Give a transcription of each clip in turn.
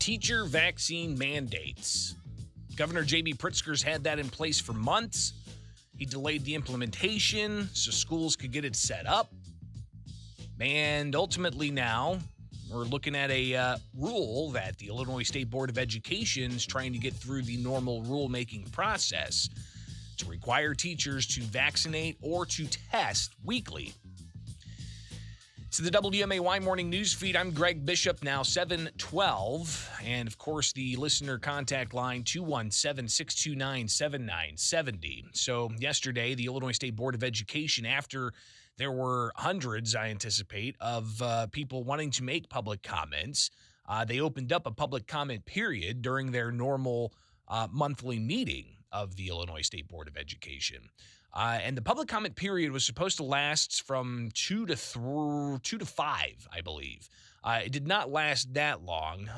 Teacher vaccine mandates. Governor J.B. Pritzker's had that in place for months. He delayed the implementation so schools could get it set up. And ultimately now, we're looking at a rule that the Illinois State Board of Education is trying to get through the normal rulemaking process to require teachers to vaccinate or to test weekly. To the WMAY morning news feed, I'm Greg Bishop, now 712. And of course, the listener contact line 217-629-7970. So yesterday, the Illinois State Board of Education, after there were hundreds, I anticipate, of people wanting to make public comments, they opened up a public comment period during their normal monthly meeting of the Illinois State Board of Education. And the public comment period was supposed to last from 2 to 5, I believe. It did not last that long,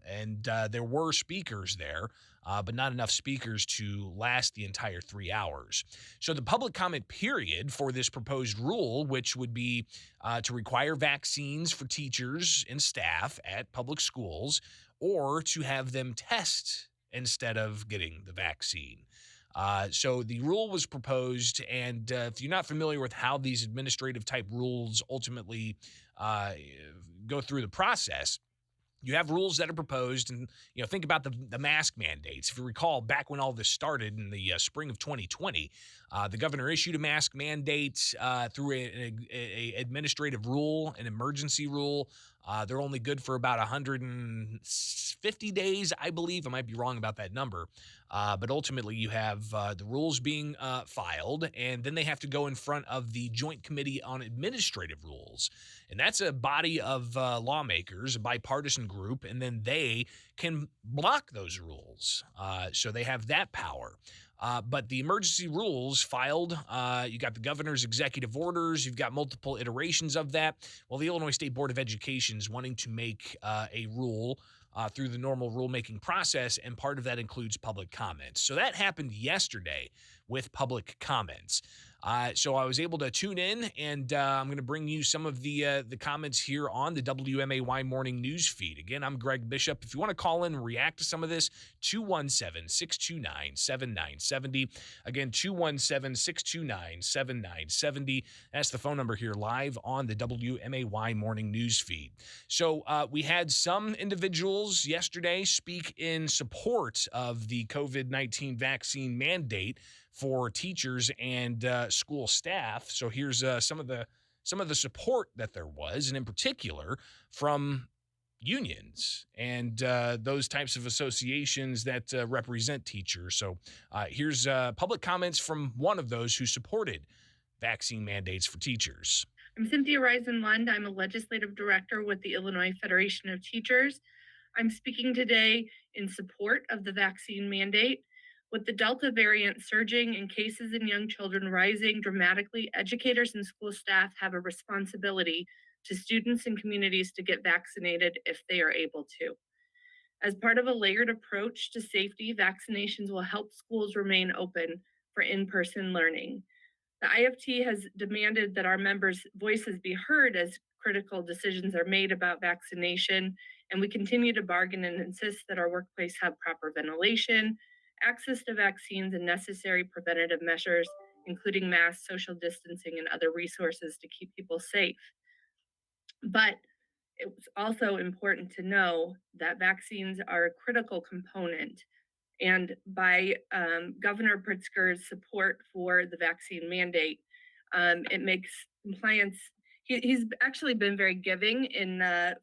and there were speakers there, but not enough speakers to last the entire 3 hours. So the public comment period for this proposed rule, which would be to require vaccines for teachers and staff at public schools, or to have them test instead of getting the vaccine. So the rule was proposed, and if you're not familiar with how these administrative type rules ultimately go through the process, you have rules that are proposed, and think about the mask mandates. If you recall, back when all this started in the spring of 2020, the governor issued a mask mandate through an administrative rule, an emergency rule. They're only good for about 150 days, I believe. I might be wrong about that number. But ultimately, you have the rules being filed, and then they have to go in front of the Joint Committee on Administrative Rules. And that's a body of lawmakers, a bipartisan group, and then they can block those rules. So they have that power. But the emergency rules filed, you got the governor's executive orders, you've got multiple iterations of that. Well, the Illinois State Board of Education is wanting to make a rule through the normal rulemaking process, and part of that includes public comments. So that happened yesterday with public comments. So I was able to tune in, and I'm going to bring you some of the comments here on the WMAY morning news feed. Again, I'm Greg Bishop. If you want to call in and react to some of this, 217-629-7970. Again, 217-629-7970. That's the phone number here live on the WMAY morning news feed. So we had some individuals yesterday speak in support of the COVID-19 vaccine mandate for teachers and school staff. So here's some of the support that there was, and in particular from unions and those types of associations that represent teachers. So here's public comments from one of those who supported vaccine mandates for teachers. I'm Cynthia Risen-Lund. I'm a legislative director with the Illinois Federation of Teachers. I'm speaking today in support of the vaccine mandate. With the Delta variant surging and cases in young children rising dramatically, educators and school staff have a responsibility to students and communities to get vaccinated if they are able to. As part of a layered approach to safety, vaccinations will help schools remain open for in-person learning. The IFT has demanded that our members' voices be heard as critical decisions are made about vaccination, and we continue to bargain and insist that our workplace have proper ventilation, access to vaccines, and necessary preventative measures, including masks, social distancing, and other resources to keep people safe. But it's also important to know that vaccines are a critical component. And by Governor Pritzker's support for the vaccine mandate, it makes compliance. He's actually been very giving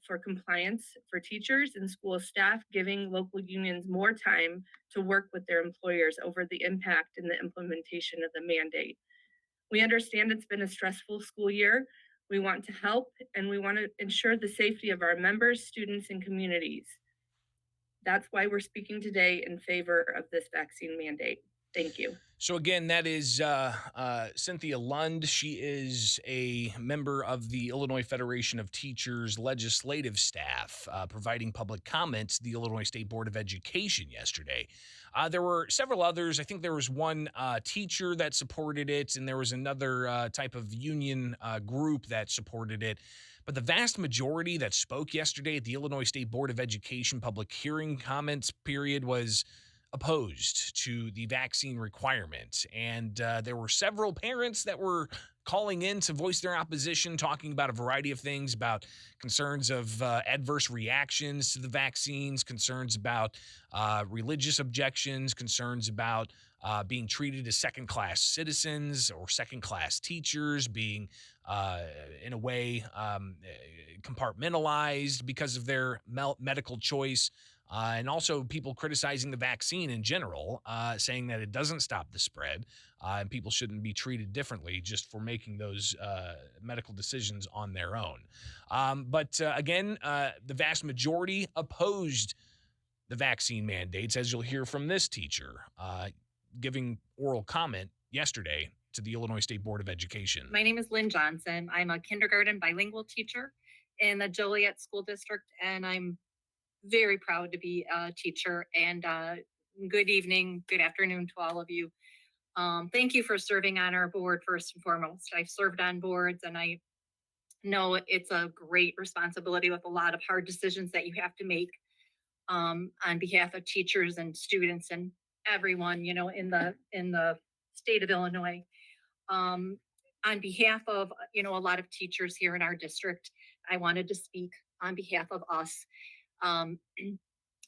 for compliance for teachers and school staff, giving local unions more time to work with their employers over the impact and the implementation of the mandate. We understand it's been a stressful school year. We want to help, and we want to ensure the safety of our members, students, and communities. That's why we're speaking today in favor of this vaccine mandate. Thank you. So again, that is Cynthia Lund. She is a member of the Illinois Federation of Teachers legislative staff, providing public comments to the Illinois State Board of Education yesterday. There were several others. I think there was one teacher that supported it, and there was another type of union group that supported it. But the vast majority that spoke yesterday at the Illinois State Board of Education public hearing comments period was opposed to the vaccine requirement. And there were several parents that were calling in to voice their opposition, talking about a variety of things, about concerns of adverse reactions to the vaccines, concerns about religious objections, concerns about being treated as second class citizens or second class teachers, being in a way compartmentalized because of their medical choice. And also people criticizing the vaccine in general, saying that it doesn't stop the spread, and people shouldn't be treated differently just for making those medical decisions on their own. But again, the vast majority opposed the vaccine mandates, as you'll hear from this teacher giving oral comment yesterday to the Illinois State Board of Education. My name is Lynn Johnson. I'm a kindergarten bilingual teacher in the Joliet School District, and I'm very proud to be a teacher. And good evening, good afternoon to all of you. Thank you for serving on our board, first and foremost. I've served on boards, and I know it's a great responsibility with a lot of hard decisions that you have to make on behalf of teachers and students and everyone, in the state of Illinois. Um, on behalf of, a lot of teachers here in our district, I wanted to speak on behalf of us. Um,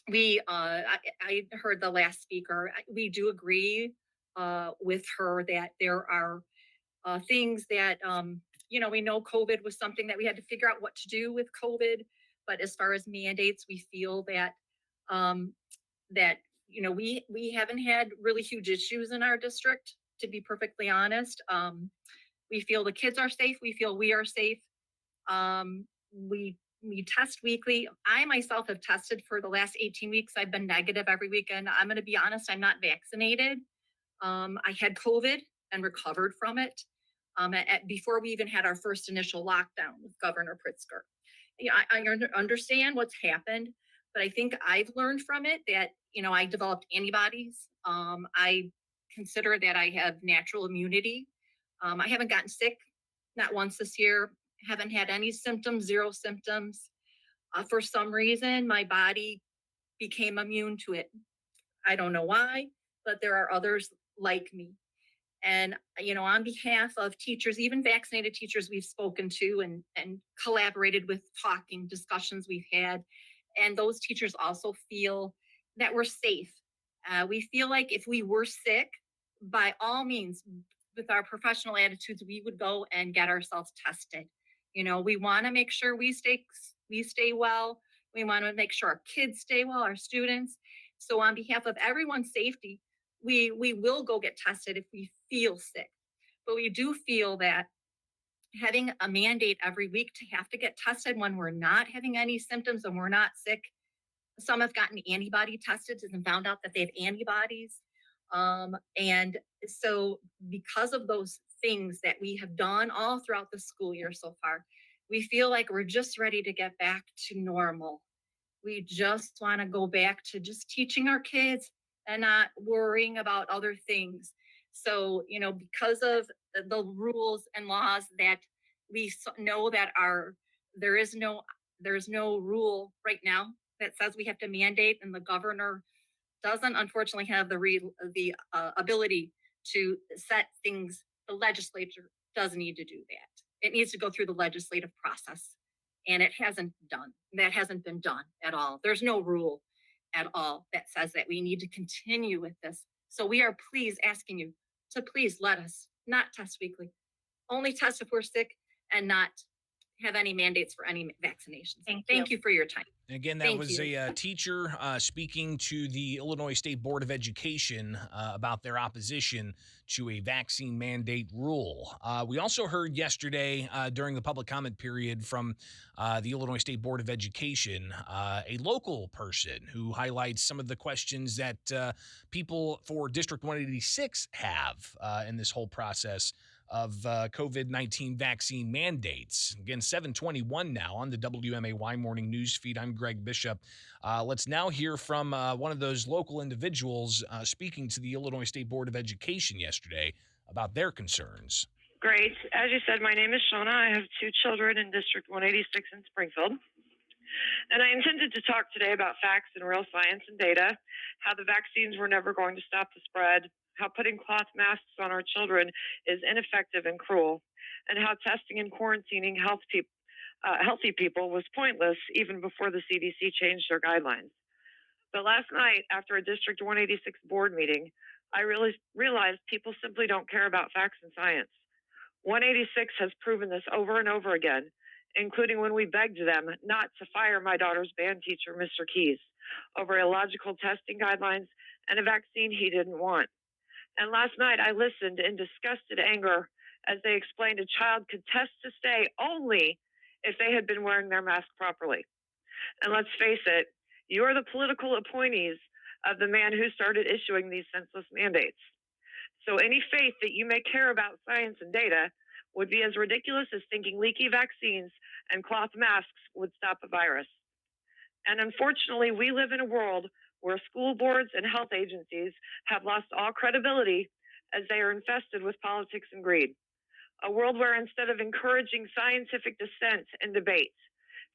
I heard the last speaker. We do agree with her that there are things that, we know COVID was something that we had to figure out what to do with COVID. But as far as mandates, we feel um, that we haven't had really huge issues in our district, to be perfectly honest. We feel the kids are safe. We feel we are safe. We test weekly. I myself have tested for the last 18 weeks. I've been negative every weekend. I'm going to be honest, I'm not vaccinated. I had COVID and recovered from it before we even had our first initial lockdown with Governor Pritzker. Yeah, I understand what's happened, but I think I've learned from it that, I developed antibodies. I consider that I have natural immunity. I haven't gotten sick, not once this year, haven't had any symptoms, zero symptoms. For some reason, my body became immune to it. I don't know why, but there are others like me. And, on behalf of teachers, even vaccinated teachers we've spoken to and collaborated with, talking discussions we've had, and those teachers also feel that we're safe. We feel like if we were sick, by all means, with our professional attitudes, we would go and get ourselves tested. We want to make sure we stay well. We want to make sure our kids stay well, our students. So on behalf of everyone's safety, we will go get tested if we feel sick. But we do feel that having a mandate every week to have to get tested when we're not having any symptoms and we're not sick. Some have gotten antibody tested and found out that they have antibodies. And so because of those things that we have done all throughout the school year so far, we feel like we're just ready to get back to normal. We just want to go back to just teaching our kids and not worrying about other things. So, because of the rules and laws that we know that there's no rule right now that says we have to mandate, and the governor doesn't unfortunately have the ability to set things. The legislature does need to do that. It needs to go through the legislative process, and it hasn't done. That hasn't been done at all. There's no rule at all that says that we need to continue with this. So we are please asking you to please let us not test weekly, only test if we're sick, and not have any mandates for any vaccinations. Thank you for your time. Again, that was a teacher speaking to the Illinois State Board of Education about their opposition to a vaccine mandate rule. We also heard yesterday during the public comment period from the Illinois State Board of Education, a local person who highlights some of the questions that people for District 186 have in this whole process of COVID-19 vaccine mandates. Again, 721 now on the WMAY morning news feed. I'm Greg Bishop. Let's now hear from one of those local individuals speaking to the Illinois State Board of Education yesterday about their concerns. Great. As you said, my name is Shauna. I have two children in District 186 in Springfield. And I intended to talk today about facts and real science and data, how the vaccines were never going to stop the spread, how putting cloth masks on our children is ineffective and cruel, and how testing and quarantining healthy people was pointless even before the CDC changed their guidelines. But last night, after a District 186 board meeting, I realized people simply don't care about facts and science. 186 has proven this over and over again, including when we begged them not to fire my daughter's band teacher, Mr. Keys, over illogical testing guidelines and a vaccine he didn't want. And last night I listened in disgusted anger as they explained a child could test to stay only if they had been wearing their mask properly. And let's face it, you're the political appointees of the man who started issuing these senseless mandates. So any faith that you may care about science and data would be as ridiculous as thinking leaky vaccines and cloth masks would stop a virus. And unfortunately, we live in a world where school boards and health agencies have lost all credibility as they are infested with politics and greed. A world where instead of encouraging scientific dissent and debate,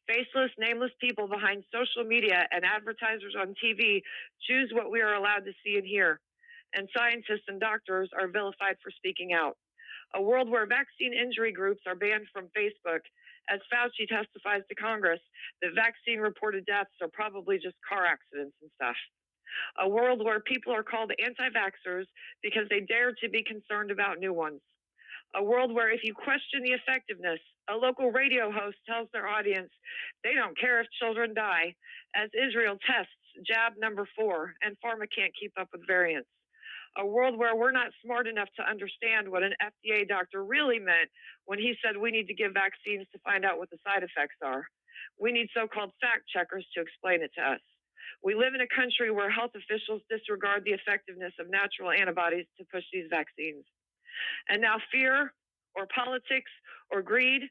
faceless, nameless people behind social media and advertisers on TV choose what we are allowed to see and hear, and scientists and doctors are vilified for speaking out. A world where vaccine injury groups are banned from Facebook, as Fauci testifies to Congress that vaccine reported deaths are probably just car accidents and stuff. A world where people are called anti-vaxxers because they dare to be concerned about new ones. A world where if you question the effectiveness, a local radio host tells their audience they don't care if children die, as Israel tests jab number 4 and pharma can't keep up with variants. A world where we're not smart enough to understand what an FDA doctor really meant when he said we need to give vaccines to find out what the side effects are. We need so-called fact checkers to explain it to us. We live in a country where health officials disregard the effectiveness of natural antibodies to push these vaccines. And now fear or politics or greed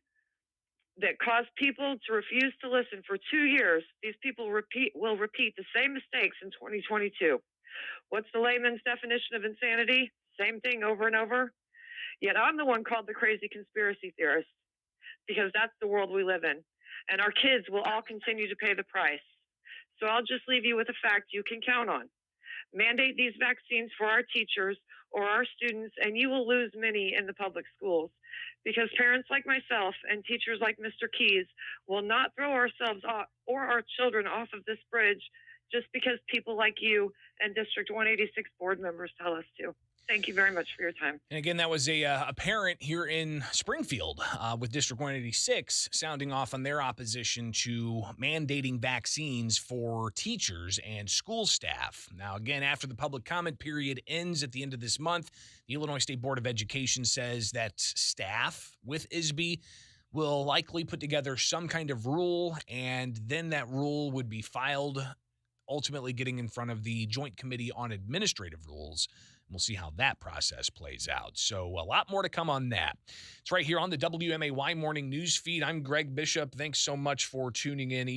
that caused people to refuse to listen for 2 years, these people will repeat the same mistakes in 2022. What's the layman's definition of insanity? Same thing over and over. Yet I'm the one called the crazy conspiracy theorist because that's the world we live in. And our kids will all continue to pay the price. So I'll just leave you with a fact you can count on. Mandate these vaccines for our teachers or our students, and you will lose many in the public schools because parents like myself and teachers like Mr. Keys will not throw ourselves off, or our children off of this bridge just because people like you and District 186 board members tell us to. Thank you very much for your time. And again, that was a parent here in Springfield with District 186 sounding off on their opposition to mandating vaccines for teachers and school staff. Now, again, after the public comment period ends at the end of this month, the Illinois State Board of Education says that staff with ISB will likely put together some kind of rule, and then that rule would be filed, ultimately getting in front of the Joint Committee on Administrative Rules. We'll see how that process plays out. So a lot more to come on that. It's right here on the WMAY Morning News Feed. I'm Greg Bishop. Thanks so much for tuning in.